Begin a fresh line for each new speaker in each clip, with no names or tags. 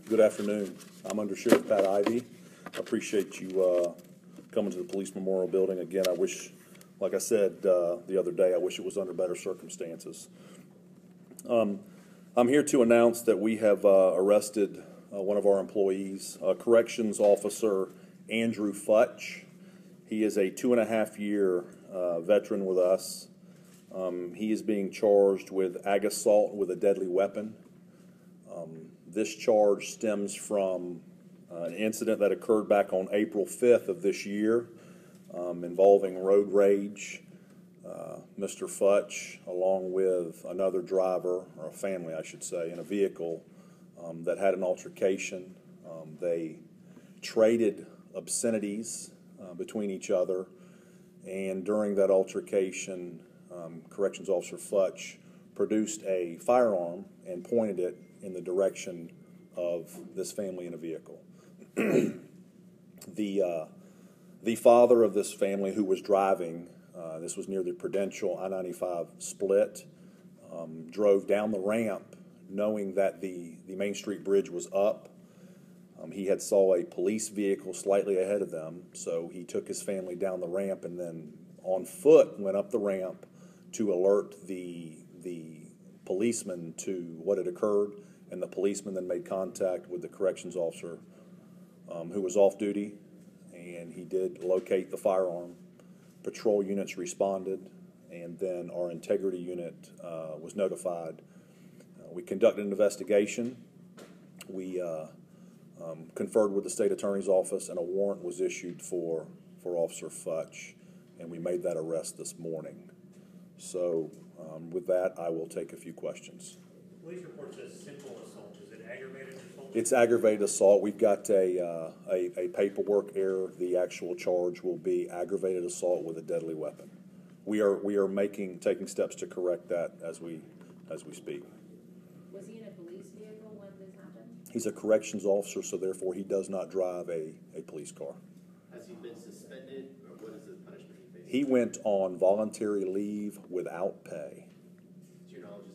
Good afternoon. I'm Undersheriff Pat Ivey. I appreciate you coming to the Police Memorial Building. Again, I wish, like I said the other day, I wish it was under better circumstances. I'm here to announce that we have arrested one of our employees, Corrections Officer Andrew Futch. He is a 2.5-year veteran with us. He is being charged with ag assault with a deadly weapon. This charge stems from an incident that occurred back on April 5th of this year involving road rage. Mr. Futch, along with another driver, or a family I should say, in a vehicle that had an altercation. They traded obscenities between each other, and during that altercation, Corrections Officer Futch produced a firearm and pointed it in the direction of this family in a vehicle. The father of this family, who was driving, this was near the Prudential I-95 split, drove down the ramp knowing that the Main Street Bridge was up. He had saw a police vehicle slightly ahead of them, so he took his family down the ramp and then on foot went up the ramp to alert the policeman to what had occurred, and the policeman then made contact with the corrections officer who was off duty, and he did locate the firearm. Patrol units responded, and then our integrity unit was notified. We conducted an investigation. We conferred with the state attorney's office, and a warrant was issued for Officer Futch, and we made that arrest this morning. So with that, I will take a few questions.
Police report says simple assault. Is it aggravated assault?
It's aggravated assault. We've got a paperwork error. The actual charge will be aggravated assault with a deadly weapon. We are taking steps to correct that as we speak.
Was he in a police vehicle when this happened?
He's a corrections officer, so therefore he does not drive a police car.
Has he been suspended, or what is the punishment he faces?
He went on voluntary leave without pay.
To your knowledge,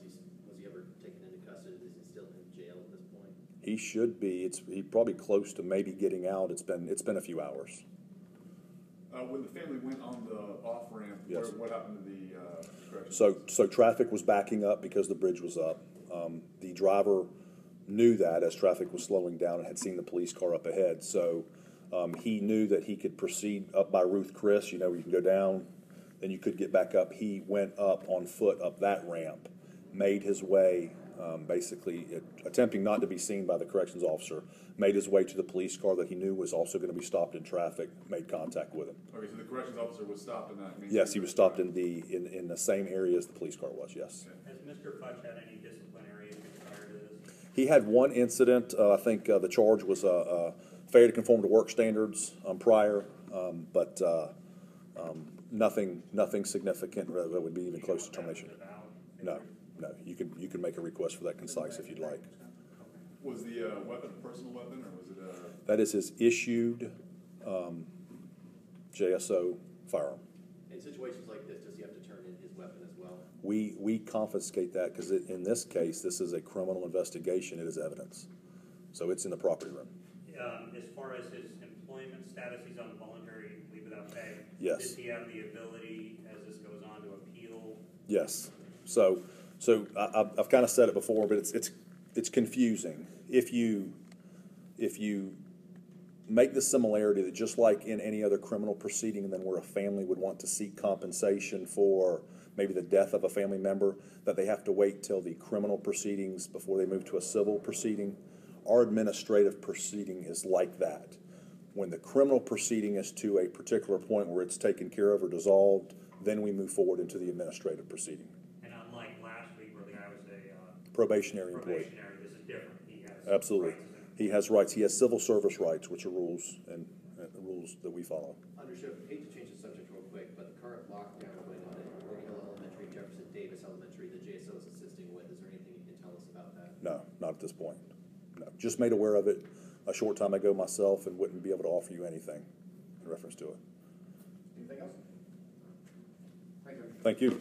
was he ever taken into custody? Is he still in jail at this point?
He should be. He's probably close to maybe getting out. It's been a few hours.
When the family went on the off ramp,
yes.
What happened to the corrections?
So traffic was backing up because the bridge was up. The driver knew that as traffic was slowing down and had seen the police car up ahead. So he knew that he could proceed up by Ruth Chris. You know, you can go down, then you could get back up. He went up on foot up that ramp, made his way, basically attempting not to be seen by the corrections officer, made his way to the police car that he knew was also going to be stopped in traffic, made contact with him.
Okay, so the corrections officer was stopped in that?
Yes, he was stopped in the same area as the police car was, yes.
Okay.
Has Mr. Futch had any disciplinary issues prior to this?
He had one incident. I think the charge was failure to conform to work standards prior, but nothing significant that would be even close to termination. No. You can make a request for that concise if you'd like.
Was the weapon a personal weapon, or was it a...
That is his issued JSO firearm.
In situations like this, does he have to turn in his weapon as well?
We confiscate that because in this case, this is a criminal investigation. It is evidence. So it's in the property room.
As far as his employment status, he's on voluntary leave without pay.
Yes.
Does he have the ability, as this goes on, to appeal?
Yes. So I've kind of said it before, but it's confusing. If you make the similarity that just like in any other criminal proceeding, then where a family would want to seek compensation for maybe the death of a family member, that they have to wait till the criminal proceedings before they move to a civil proceeding. Our administrative proceeding is like that. When the criminal proceeding is to a particular point where it's taken care of or dissolved, then we move forward into the administrative proceeding.
And unlike last week where the guy was a
Probationary employee.
this is different. He has
Absolutely.
rights.
He has rights. He has civil service rights, which are rules and rules that we follow.
Undersheriff, I hate to change the subject real quick, but the current lockdown going on at Roy Hill Elementary, Jefferson Davis Elementary, the JSO is assisting with. Is there anything you can tell us about that?
No, not at this point. No, just made aware of it a short time ago myself and wouldn't be able to offer you anything in reference to it.
Anything else? Thank you.
Thank you.